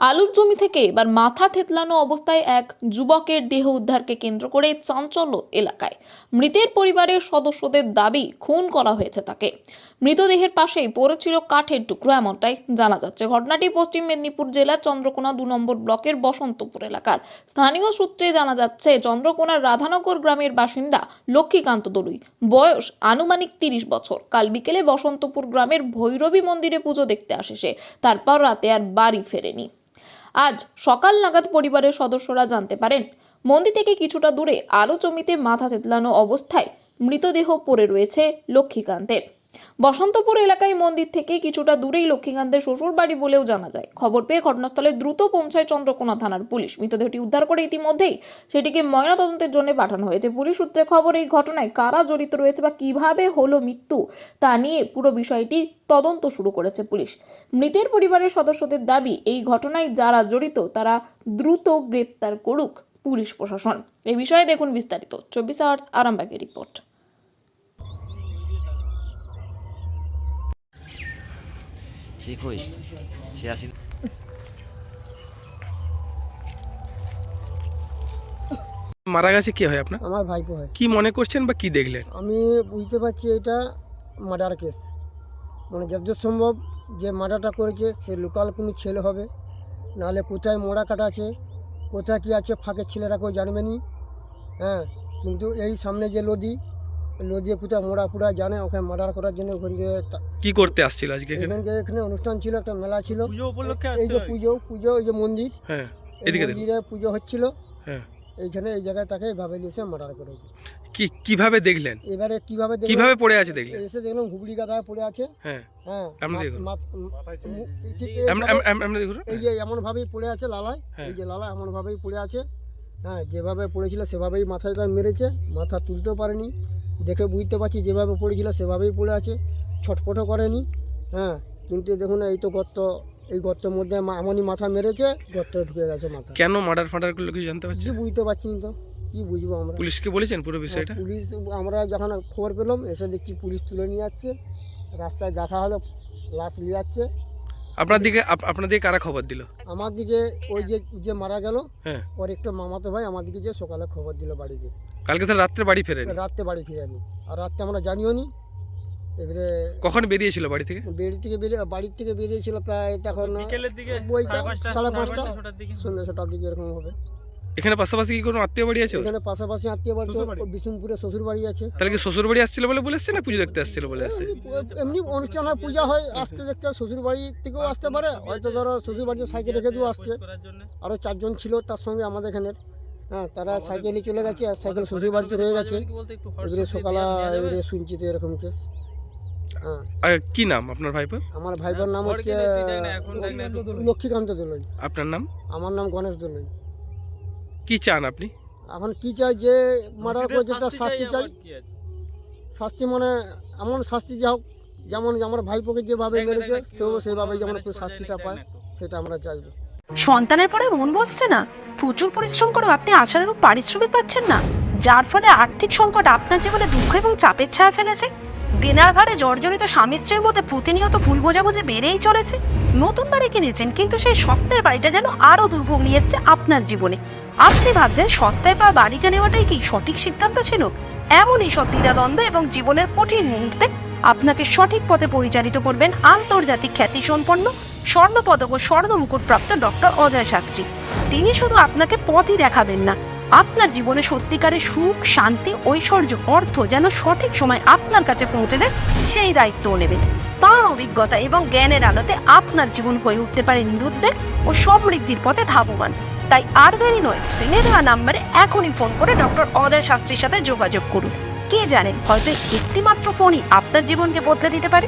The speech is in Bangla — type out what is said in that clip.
আলুর জমি থেকে এবার মাথা থেতলানো অবস্থায় এক যুবকের দেহ উদ্ধারকে কেন্দ্র করে চাঞ্চল্য এলাকায়। মৃতের পরিবারের সদস্যদের দাবি খুন করা হয়েছে তাকে। মৃতদেহের পাশেই পড়েছিল কাঠের টুকরো, এমনটাই জানা যাচ্ছে। ঘটনাটি পশ্চিম মেদিনীপুর জেলার চন্দ্রকোনা 2 নম্বর ব্লকের বসন্তপুর এলাকার। স্থানীয় সূত্রে জানা যাচ্ছে, চন্দ্রকোনার রাধানগর গ্রামের বাসিন্দা লক্ষ্মীকান্ত দলুই, বয়স আনুমানিক 30 বছর। কাল বিকেলে বসন্তপুর গ্রামের ভৈরবী মন্দিরে পুজো দেখতে আসে সে। তারপর রাতে আর বাড়ি ফেরেনি। আজ সকাল নাগাদ পরিবারের সদস্যরা জানতে পারেন, মন্দির থেকে কিছুটা দূরে আলু জমিতে মাথা থেতলানো অবস্থায় মৃতদেহ পড়ে রয়েছে লক্ষ্মীকান্তের। বসন্তপুর এলাকায় মন্দির থেকে কিছুটা দূরেই লক্ষ্মীকান্তের শ্বশুর বাড়ি বলেও জানা যায়। খবর পেয়ে ঘটনাস্থলে দ্রুত পৌঁছায় চন্দ্রকোনা থানার পুলিশ। মৃতদেহটি উদ্ধার করে ইতিমধ্যেই সেটিকে ময়নাতদন্তের জন্য পাঠানো হয়েছে। পুলিশ সূত্রে খবর, এই ঘটনায় কারা জড়িত রয়েছে বা কিভাবে হলো মৃত্যু তা নিয়ে পুরো বিষয়টি তদন্ত শুরু করেছে পুলিশ। মৃতের পরিবারের সদস্যদের দাবি, এই ঘটনায় যারা জড়িত তারা দ্রুত গ্রেপ্তার করুক পুলিশ প্রশাসন। এই বিষয়ে দেখুন বিস্তারিত 24 আওয়ার্স আরামবাগের রিপোর্ট। ঠিক হই 86 মারা গেছে কে হয় আপনার? আমার ভাইপো হয়। কি মনে করছেন বা কি দেখলেন? আমি বুঝতে পারছি এটা মার্ডার কেস, মানে যতদূর সম্ভব যে মার্ডারটা করেছে সে লোকাল কোনো ছেলে হবে, নাহলে কোথায় মোড়া কাটা আছে, কোথায় কী আছে ফাঁকের ছেলেরা কেউ জানবে নি। হ্যাঁ, কিন্তু এই সামনে যে নদী কোথায় মোড়া পুরা জানে, ওখানে মার্ডার করার জন্য ওখান থেকে কি করতে আসছিল আজকে এখানে? এখানে অনুষ্ঠান ছিল, একটা মেলা ছিল, পুজো উপলক্ষে এই যে পুজো এই যে মন্দির, হ্যাঁ এই এদিকে দেখুন। মন্দিরে পুজো হচ্ছিল, হ্যাঁ, এইখানে এই জায়গায় তাকে এভাবে এসে মার্ডার করেছে। কিভাবে দেখলেন? এবারে কিভাবে পড়ে আছে দেখলেন? এসে দেখলাম হুবড়ি গাদায় পড়ে আছে। হ্যাঁ, হ্যাঁ, আপনি দেখুন। ঠিক আপনি দেখুন। এই যে এমন ভাবেই পড়ে আছে লালায়, হ্যাঁ। এই যে লালা এমন ভাবেই পড়ে আছে। হ্যাঁ, যেভাবে পড়েছিল সেভাবেই মাথায় তার মেরেছে, মাথা তুলতেও পারেনি, দেখে বুঝতে পারছি যেভাবে পড়েছিল সেভাবেই পড়ে আছে, ছটফটও করেনি। হ্যাঁ, কিন্তু দেখুন এই তো গর্ত, এই গর্তের মধ্যে এমনই মাথা মেরেছে, গর্তে ঢুকে গেছে মাথা। কেন মার্ডার করলো কিছু জানতে পারছি? কিছু বুঝতে পারছি না, তো কি বুঝবো আমরা? পুলিশকে বলেছেন পুরো বিষয়টা? পুলিশ, আমরা যখন খবর পেলাম এসে দেখছি পুলিশ তুলে নিয়ে যাচ্ছে, রাস্তায় দেখা হলো লাশ নিয়ে যাচ্ছে। আপনার দিকে কারা খবর দিল? আমার দিকে ওই যে মারা গেল, হ্যাঁ, ওর একটা মামাতো ভাই আমার দিকে যে সকালে খবর দিল বাড়িতে। কালকে তো রাত্রে বাড়ি ফেরেন? রাত্রে বাড়ি ফিরেনি, আর রাত্রে আমরা জানিও নি। এবারে কখন বেরিয়েছিল বাড়ি থেকে? বাড়ির থেকে বেরিয়েছিল প্রায় তখন বিকেলের দিকে, 5:30 সন্ধ্যা 6টার দিকে এরকম হবে। এখানে পাশাপাশি কি কোনো আত্মীয় বাড়ি আছে? এখানে পাশাপাশি আত্মীয় বাড়ি, বিষ্ণুপুরে শ্বশুর বাড়ি আছে। তাহলে কি শ্বশুর বাড়ি আসছিল বলে বলেছে না পুজো দেখতে আসছিল বলে আসছে? এমনি অনুষ্ঠান হয়, পূজা হয়, আসতে দেখতে শ্বশুর বাড়ি থেকেও আসতে পারে, হয়তো ধরো শ্বশুর বাড়িতে সাইকেল রেখে দিয়েও আসছে। আরও 4 জন ছিল তার সঙ্গে আমাদের এখানের। হ্যাঁ, তারা সাইকেলে চলে গেছে, আর সাইকেল শ্বশুর বাড়িতে রয়ে গেছে। এবারে সকালে এবারে শুনছি তো এরকম কেস। হ্যাঁ, কি নাম আপনার ভাইপোর? আমার ভাইপোর নাম হচ্ছে লক্ষ্মীকান্ত দলুই। আপনার নাম? আমার নাম গণেশ দলুই। কি চান আপনি এখন কি চাই, যে মার্ডার করেছে তার শাস্তি চাই। শাস্তি মানে এমন শাস্তি যা হোক, যেমন আমার ভাইপোকে যেভাবে মেরেছে সেও সেভাবে যেমন শাস্তিটা পায়, সেটা আমরা চাইবো। সন্তানের পরে মন বসছে না, প্রচুর পরিশ্রম করেও আপনি আশানুরূপ পারিশ্রমিক পাচ্ছেন না, যার ফলে আর্থিক সংকট আপনার জীবনে দুঃখ এবং চাপের ছায়া ফেলেছে। দিনার ভারে জর্জরিত স্বামী স্ত্রীর মধ্যে প্রতিনিয়ত ভুল বোঝাবুঝি বেড়েই চলেছে। নতুন বাড়ি কিনেছেন, কিন্তু সেই স্বপ্নের বাড়িটা যেন আরও দুর্ভোগ নিয়ে এসছে আপনার জীবনে। আপনি ভাবছেন সস্তায় পাওয়া বাড়িটা নেওয়াটাই কি সঠিক সিদ্ধান্ত ছিল? এমনই সব দ্বিধাদ্বন্দ্ব এবং জীবনের কঠিন মুহূর্তে আপনাকে সঠিক পথে পরিচালিত করবেন আন্তর্জাতিক খ্যাতিসম্পন্ন স্বর্ণপদক ও স্বর্ণ মুকুটপ্রাপ্ত ডক্টর অজয় শাস্ত্রী। তিনি শুধু আপনাকে পথই দেখাবেন না, আপনার জীবনে সত্যিকারের সুখ, শান্তি, ঐশ্বর্য, অর্থ যেন সঠিক সময় আপনার কাছে পৌঁছে দেয় সেই দায়িত্বও নেবেন। তাঁর অভিজ্ঞতা এবং জ্ঞানের আলোতে আপনার জীবন হয়ে উঠতে পারে নিরুদ্বেগ ও সমৃদ্ধির পথে ধাবমান। তাই আর দেরি নয়, স্ক্রিনে দেওয়া নাম্বারে এখনই ফোন করে ডক্টর অজয় শাস্ত্রীর সাথে যোগাযোগ করুন। কে জানেন, হয়তো একটিমাত্র ফোনই আপনার জীবনকে বদলে দিতে পারে।